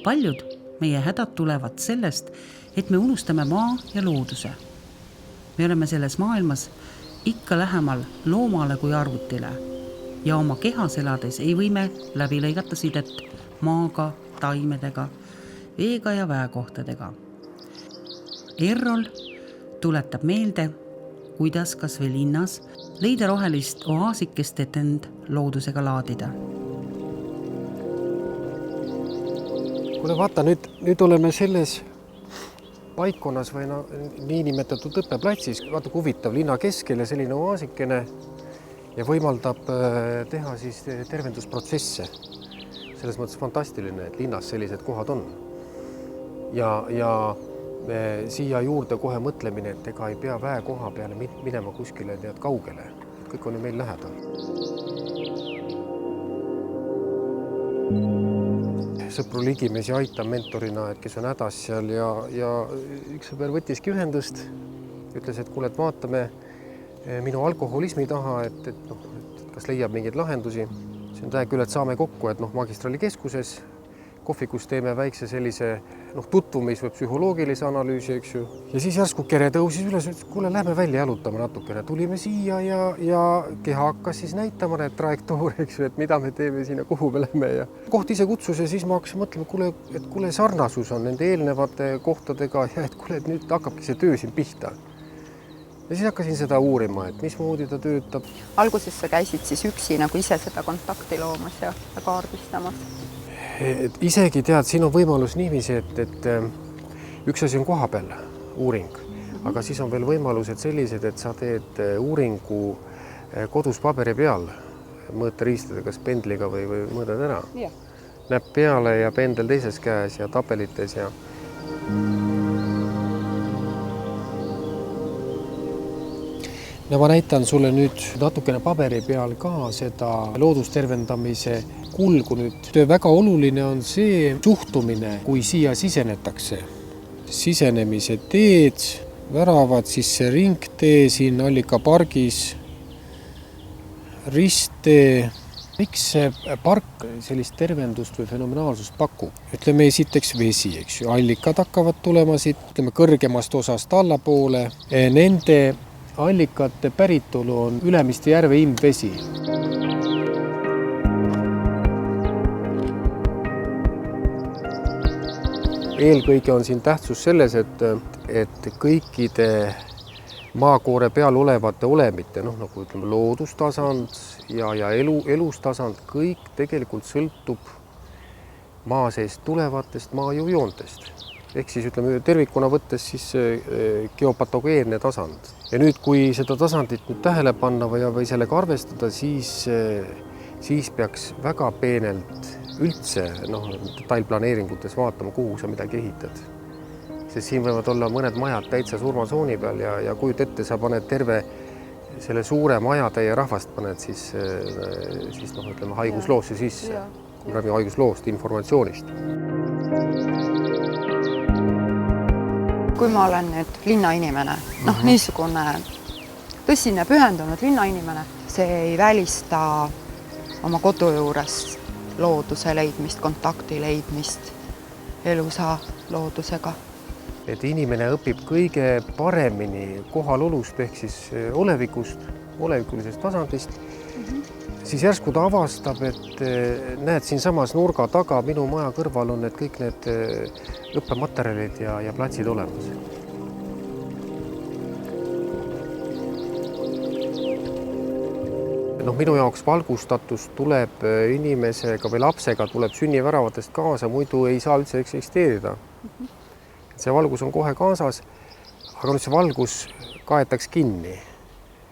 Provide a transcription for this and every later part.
Paljud meie hädad tulevad sellest, et me unustame maa ja looduse. Me oleme selles maailmas ikka lähemal loomale kui arvutile ja oma kehas elades ei võime läbi lõigata sidet maaga, taimedega, veega ja väekohtadega. Errol tuletab meelde, kuidas kas või linnas leida rohelist oaasikest, et end loodusega laadida. Kuule vaata, nüüd oleme selles paikkonnas või niinimetatud õppeplatsis. Vaata, kui huvitav linna keskel ja selline oaasikene ja võimaldab teha siis tervendusprotsesse. Selles mõttes fantastiline, et linnas sellised kohad on. Ja siia juurde kohe mõtlemine, et ega ei pea väekoha peale minema kuskile kaugele. Kõik on ju meil lähedal. Sõpru Ligimesi aitab mentorina, et kes on hädas seal ja üks sõber võttiski ühendust, ütles, et kuule, et vaatame minu alkoholismi taha, et kas leiab mingeid lahendusi. See on küll, et saame kokku, et magistralikeskuses kohvikus teeme väikse sellise tutvumis- või psühholoogilise analüüsi, eks ju. Ja siis järsku Kere tõusis üles, et kuule, lähme välja jalutama natukene. Tulime siia ja keha hakkas siis näitama need trajektoore, eks ju, et mida me teeme siin ja kuhu me lähme. Ja koht ise kutsus ja siis ma hakkasin mõtlema, et kuule, sarnasus on nende eelnevate kohtadega ja et kuule, et nüüd hakkabki see töö siin pihta. Ja siis hakkasin seda uurima, et mismoodi ta töötab. Alguses sa käisid siis üksi nagu ise seda kontakti loomas ja kaardistamas. Et isegi tead, siin on võimalus niiviisi, et üks asi on koha peal uuring, aga siis on veel võimalused sellised, et sa teed uuringu kodus paberi peal mõõteriistadega, kas pendliga või mõõdad ära. Näeb peale ja pendel teises käes ja tabelites ja ja ma näitan sulle nüüd natukene paberi peal ka seda loodustervendamise kulgu nüüd. Väga oluline on see suhtumine, kui siia sisenetakse. Sisenemise teed, väravad, siis see ringtee siin Allikapargis, risttee. Miks see park sellist tervendust või fenomenaalsust pakub? Ütleme esiteks vesi, eks ju. Allikad hakkavad tulema siit, ütleme kõrgemast osast allapoole. Nende allikate päritolu on Ülemiste järve imvesi. Eelkõige on siin tähtsus selles, et kõikide maakoore peal olevate olemite, nagu ütleme loodustasand ja elustasand, kõik tegelikult sõltub maa seest tulevatest maajõujoontest. Ehk siis ütleme tervikuna võttes siis geopatogeenne tasand. Ja nüüd, kui seda tasandit nüüd tähele panna või sellega arvestada, siis peaks väga peenelt üldse detailplaneeringutes vaatama, kuhu sa midagi ehitad. Sest siin võivad olla mõned majad täitsa surmasooni peal ja kujut ette, sa paned terve selle suure majatäie rahvast paned siis ütleme haigusloosse sisse. Me räägime haigusloost, informatsioonist. Kui ma olen nüüd linnainimene, niisugune tõsine pühendunud linnainimene, see ei välista oma kodu juures looduse leidmist, kontakti leidmist elusa loodusega. Et inimene õpib kõige paremini kohalolust ehk siis olevikulisest tasandist, siis järsku ta avastab, et näed siin samas nurga taga minu maja kõrval on kõik need õppematerjalid ja platsid olemas. Minu jaoks valgustatus tuleb inimesega või lapsega tuleb sünniväravatest kaasa, muidu ei saa üldse eksisteerida. See valgus on kohe kaasas, aga nüüd see valgus kaetaks kinni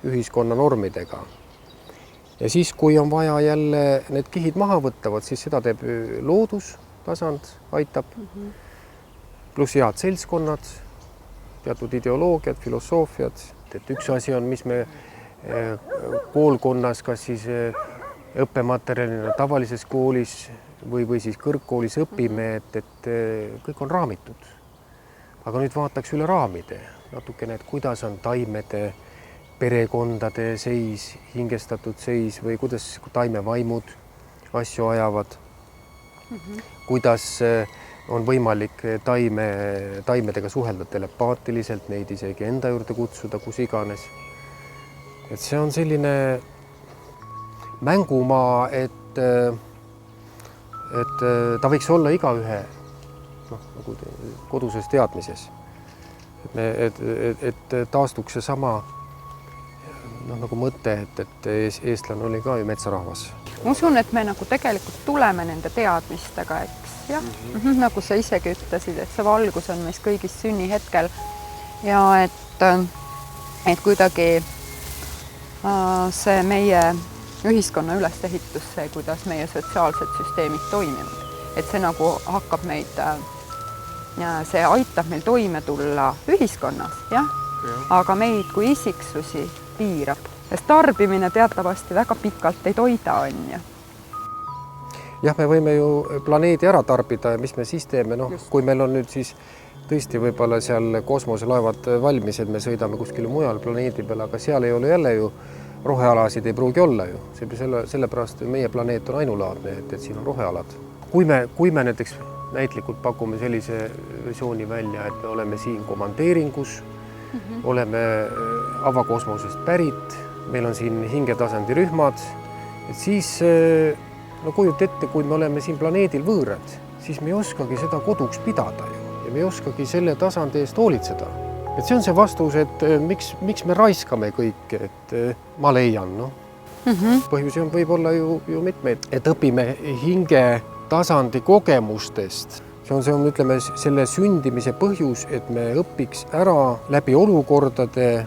ühiskonna normidega. Ja siis, kui on vaja jälle need kihid maha võttavad, siis seda teeb loodustasand, aitab. Pluss head seltskonnad, teatud ideoloogiad, filosoofiad. Et üks asi on, mis me koolkonnas, kas siis õppematerjalina tavalises koolis või siis kõrgkoolis õpime, et kõik on raamitud. Aga nüüd vaataks üle raamide natukene, et kuidas on taimede, perekondade seis, hingestatud seis või kuidas taimevaimud asju ajavad. Kuidas on võimalik taimedega suhelda telepaatiliselt, neid isegi enda juurde kutsuda, kus iganes. Et see on selline mängumaa, et ta võiks olla igaühe nagu koduses teadmises. Et taastuks see sama nagu mõte, et eestlane oli ka ju metsarahvas. Ma usun, et me nagu tegelikult tuleme nende teadmistega, eks jah, nagu sa isegi ütlesid, et see valgus on meis kõigis sünnihetkel ja et kuidagi see meie ühiskonna ülesehitus, see, kuidas meie sotsiaalsed süsteemid toimivad, et see nagu hakkab meid, see aitab meil toime tulla ühiskonnas, jah, aga meid kui isiksusi piirab, sest tarbimine teatavasti väga pikalt ei toida, on ju. Jah, me võime ju planeedi ära tarbida ja mis me siis teeme, kui meil on nüüd siis tõesti võib-olla seal kosmoselaevad valmis, et me sõidame kuskile mujal planeedi peale, aga seal ei ole jälle ju rohealasid ei pruugi olla ju. Sellepärast meie planeet on ainulaadne, et siin on rohealad. Kui me näiteks näitlikult pakume sellise versiooni välja, et me oleme siin komandeeringus, oleme avakosmosest pärit, meil on siin hingetasandi rühmad, et siis kujuta ette, kui me oleme siin planeedil võõrad, siis me ei oskagi seda koduks pidada ju ja me ei oskagi selle tasandi eest hoolitseda. Et see on see vastus, et miks me raiskame kõike, et ma leian, Põhjusi on võib-olla ju mitmeid, et õpime hinge tasandi kogemustest. See on, ütleme, selle sündimise põhjus, et me õpiks ära läbi olukordade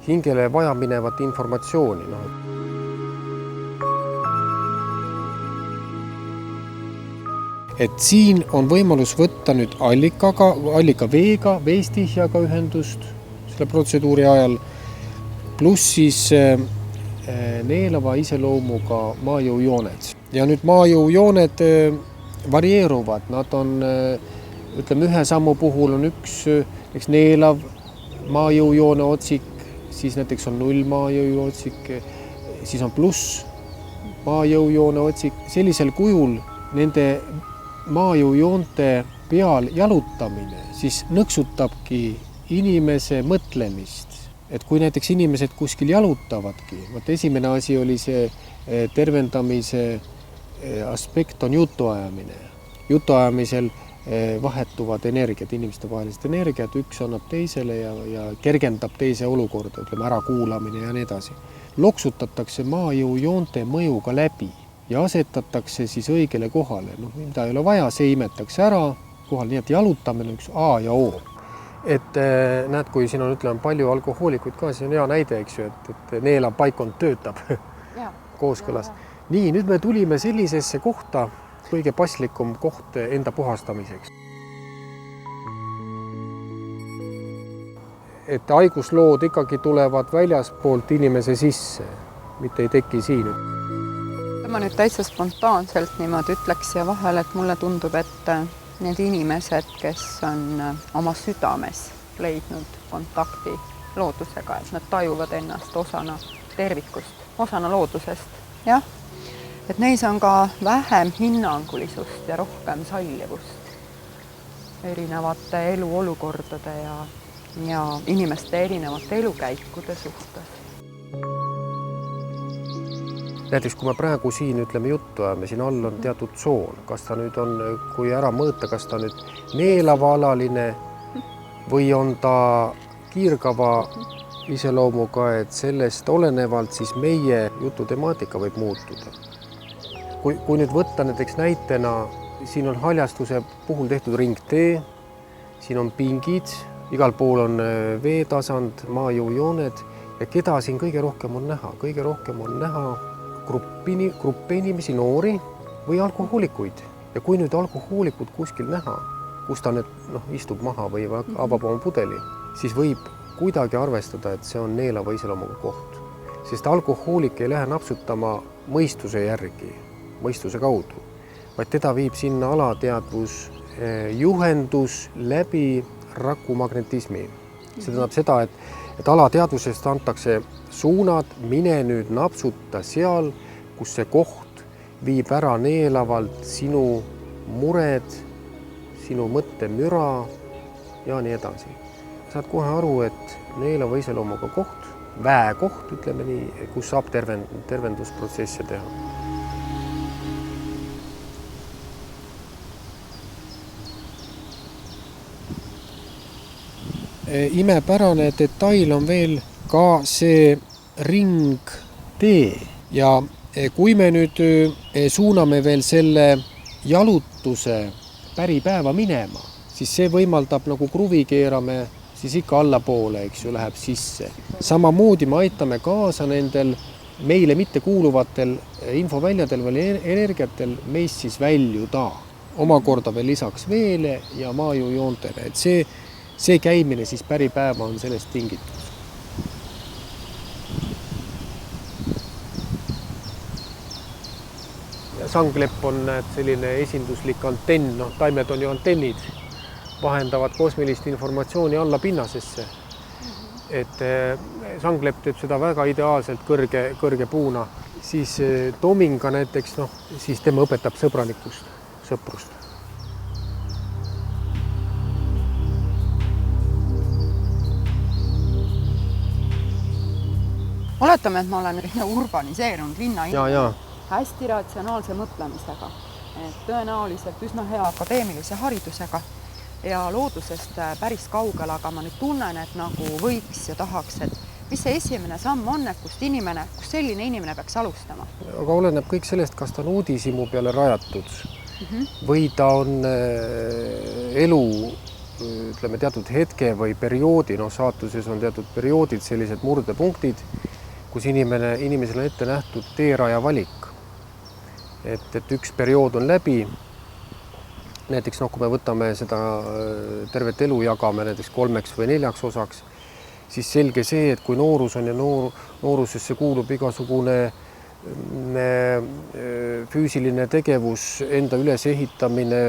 hingele vaja minevat informatsiooni. Et siin on võimalus võtta nüüd allika veega, veestihjaga ühendust selle protseduuri ajal, pluss siis neelava iseloomuga maajõujooned. Ja nüüd maajõujooned varieeruvad, nad on, ütleme, ühe sammu puhul on üks neelav maajõujoone otsik, siis näiteks on 0 maajõu otsik, siis on pluss maajõujoone otsik. Sellisel kujul nende maajõujoonte peal jalutamine siis nõksutabki inimese mõtlemist. Et kui näiteks inimesed kuskil jalutavadki, esimene asi oli see tervendamise aspekt on jutuajamine. Jutuajamisel vahetuvad energiat, inimeste vahelised energiat, üks annab teisele ja kergendab teise olukorda, ütleme ärakuulamine ja nii edasi. Loksutatakse maajõujoonte mõjuga läbi ja asetatakse siis õigele kohale. Mida ei ole vaja, see imetakse ära kohal, nii et jalutamine üks A ja O. Et näed, kui siin on, ütleme, palju alkohoolikuid ka, siis on hea näide, eks ju, et neelav paikond töötab kooskõlas. Nii, nüüd me tulime sellisesse kohta, kõige paslikum koht enda puhastamiseks. Et haiguslood ikkagi tulevad väljaspoolt inimese sisse, mitte ei teki siin. Ma nüüd täitsa spontaanselt niimoodi ütleks ja vahel, et mulle tundub, et need inimesed, kes on oma südames leidnud kontakti loodusega, et nad tajuvad ennast osana tervikust, osana loodusest, jah. Et neis on ka vähem hinnangulisust ja rohkem sallivust erinevate eluolukordade ja inimeste erinevate elukäikude suhtes. Näiteks, kui me praegu siin, ütleme, juttu ajame, siin all on teatud tsoon, kas ta nüüd on, kui ära mõõta, kas ta nüüd neelava-alaline või on ta kiirgava iseloomuga, et sellest olenevalt siis meie jutu temaatika võib muutuda. Kui nüüd võtta näiteks näitena, siin on haljastuse puhul tehtud ringtee, siin on pingid, igal pool on veetasand, maajõujooned ja keda siin kõige rohkem on näha? Kõige rohkem on näha gruppe inimesi, noori või alkohoolikuid. Ja kui nüüd alkohoolikud kuskil näha, kus ta nüüd istub maha või avab oma pudeli, siis võib kuidagi arvestada, et see on neelava iseloomuga koht. Sest alkohoolik ei lähe napsutama mõistuse järgi, mõistuse kaudu, vaid teda viib sinna alateadvus juhendus läbi rakumagnetismi. See tähendab seda, et alateadvusest antakse suunad, mine nüüd napsuta seal, kus see koht viib ära neelavalt sinu mured, sinu mõttemüra ja nii edasi. Saad kohe aru, et neelava iseloomuga koht, väekoht, ütleme nii, kus saab tervendusprotsesse teha. Imepärane detail on veel ka see ringtee ja kui me nüüd suuname veel selle jalutuse päripäeva minema, siis see võimaldab nagu kruvi keerame siis ikka allapoole, eks ju, läheb sisse. Samamoodi me aitame kaasa nendel meile mitte kuuluvatel infoväljadel või energiatel meist siis väljuda. Omakorda veel lisaks veele ja maajujoontele. Et see käimine siis päripäeva on sellest tingitud. Sanglepp on selline esinduslik antenn, taimed on ju antennid, vahendavad kosmilist informatsiooni alla pinnasesse. Et sanglepp teeb seda väga ideaalselt kõrge puuna. Siis tominga näiteks, siis tema õpetab sõprust. Oletame, et ma olen urbaniseerunud linna Ja. hästi ratsionaalse mõtlemisega, et tõenäoliselt üsna hea akadeemilise haridusega ja loodusest päris kaugel, aga ma nüüd tunnen, et nagu võiks ja tahaks, et mis see esimene samm on, et kust selline inimene peaks alustama? Aga oleneb kõik sellest, kas ta on uudishimu peale rajatud või ta on elu, ütleme, teatud hetke või perioodi, saatuses on teatud perioodid, sellised murdepunktid, kus inimesel on ette nähtud teeraja valik. Et üks periood on läbi, näiteks kui me võtame seda tervet elu jagame näiteks 3 või 4 osaks, siis selge see, et kui noorus on ja noorusesse kuulub igasugune füüsiline tegevus, enda ülesehitamine,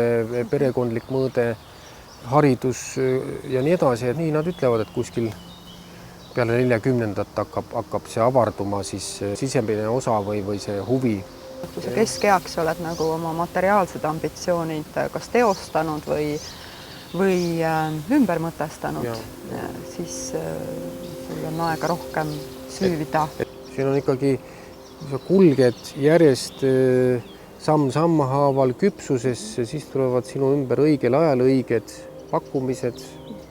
perekondlik mõõde, haridus ja nii edasi, et nii nad ütlevad, et kuskil peale 40. hakkab see avarduma siis sisemine osa või see huvi. Kui sa keskeaks oled nagu oma materiaalsed ambitsioonid kas teostanud või ümber mõtestanud, siis sul on aega rohkem süüvida. Siin on ikkagi, sa kulged järjest samm haaval küpsusesse, siis tulevad sinu ümber õigel ajal õiged pakkumised.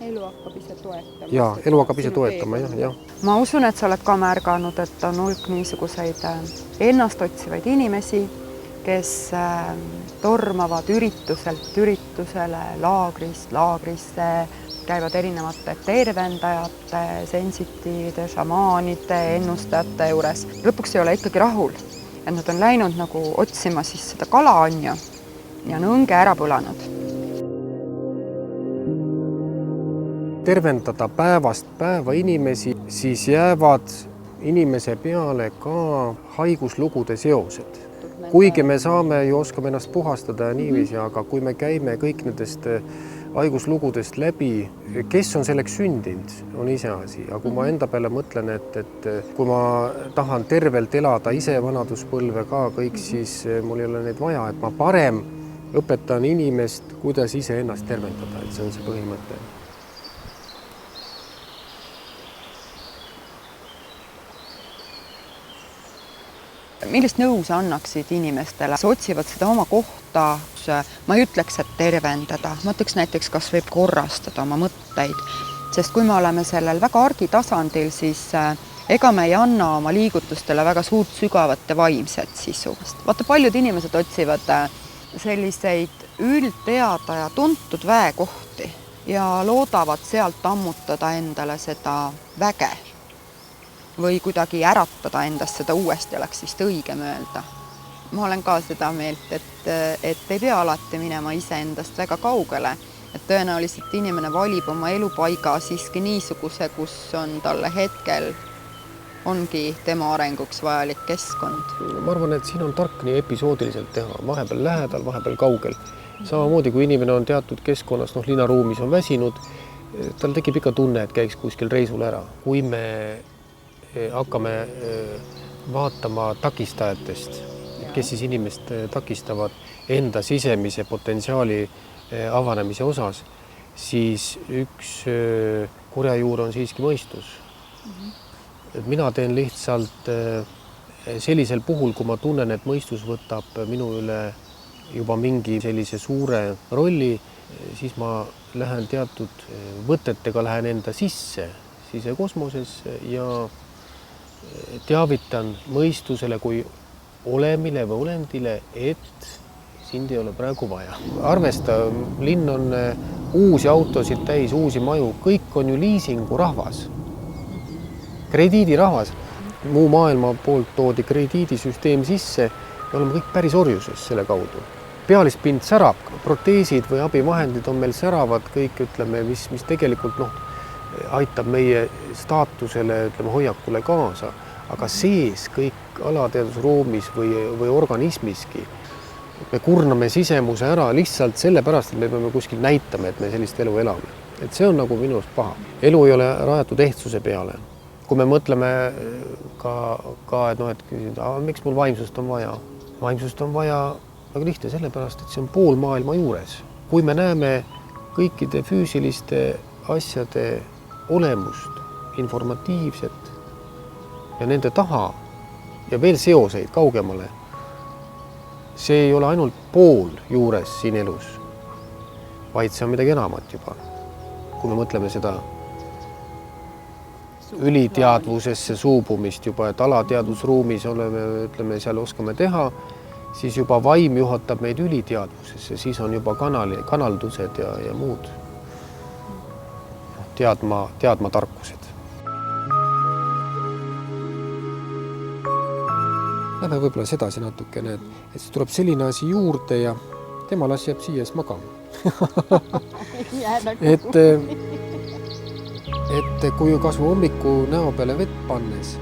Elu hakkab ise toetama. Jaa, elu hakkab ise toetama, jah. Ma usun, et sa oled ka märganud, et on hulk niisuguseid ennast otsivaid inimesi, kes tormavad ürituselt üritusele, laagrist laagrisse, käivad erinevate tervendajate, sensitiivide, šamaanide, ennustajate juures. Lõpuks ei ole ikkagi rahul, et nad on läinud nagu otsima siis seda kala onju ja on õnge ära põlanud. Tervendada päevast päeva inimesi, siis jäävad inimese peale ka haiguslugude seosed. Kuigi me saame ju oskame ennast puhastada ja niiviisi, aga kui me käime kõik nendest haiguslugudest läbi, kes on selleks sündinud, on iseasi. Aga kui ma enda peale mõtlen, et kui ma tahan tervelt elada ise vanaduspõlve ka kõik, siis mul ei ole neid vaja, et ma parem õpetan inimest, kuidas ise ennast tervendada, et see on see põhimõte. Millist nõu sa annaksid inimestele? Sa otsivad seda oma kohta, ma ei ütleks, et tervendada, ma ütleks näiteks, kas võib korrastada oma mõtteid, sest kui me oleme sellel väga argitasandil, siis ega me ei anna oma liigutustele väga suurt sügavat ja vaimset sisu. Vaata, paljud inimesed otsivad selliseid üldteada ja tuntud väekohti ja loodavad sealt ammutada endale seda väge või kuidagi äratada endast seda uuesti, oleks vist õigem öelda. Ma olen ka seda meelt, et ei pea alati minema iseendast väga kaugele, et tõenäoliselt inimene valib oma elupaiga siiski niisuguse, kus on talle hetkel ongi tema arenguks vajalik keskkond. Ma arvan, et siin on tark nii episoodiliselt teha, vahepeal lähedal, vahepeal kaugel. Samamoodi, kui inimene on teatud keskkonnas, linnaruumis on väsinud, tal tekib ikka tunne, et käiks kuskil reisul ära. Kui me hakkame vaatama takistajatest, kes siis inimest takistavad enda sisemise potentsiaali avanemise osas, siis üks kurjajuur on siiski mõistus. Et mina teen lihtsalt sellisel puhul, kui ma tunnen, et mõistus võtab minu üle juba mingi sellise suure rolli, siis ma lähen teatud võtetega, lähen enda sisekosmosesse ja teavitan mõistusele kui olemile või olendile, et sind ei ole praegu vaja. Arvesta, linn on uusi autosid täis, uusi maju, kõik on ju liisingurahvas, krediidirahvas. Muu maailma poolt toodi krediidisüsteem sisse ja oleme kõik päris orjuses selle kaudu. Pealispind särab, proteesid või abivahendid on meil säravad kõik, ütleme, mis tegelikult aitab meie staatusele, ütleme, hoiakule kaasa, aga sees kõik alateadusruumis või organismiski me kurname sisemuse ära lihtsalt sellepärast, et me peame kuskil näitama, et me sellist elu elame. Et see on nagu minust paha. Elu ei ole rajatud ehtsuse peale. Kui me mõtleme et küsida, miks mul vaimsust on vaja? Vaimsust on vaja väga lihtne sellepärast, et see on pool maailma juures. Kui me näeme kõikide füüsiliste asjade olemust, informatiivset ja nende taha ja veel seoseid kaugemale, see ei ole ainult pool juures siin elus, vaid see on midagi enamat juba. Kui me mõtleme seda üliteadvusesse suubumist juba, et alateadvusruumis oleme, ütleme, seal oskame teha, siis juba vaim juhatab meid üliteadvusesse, siis on juba kanaldused ja muud teadma tarkused. Lähme võib-olla sedasi natukene, et siis tuleb selline asi juurde ja tema las jääb siia magama. et kui kasvu hommiku näo peale vett pannes,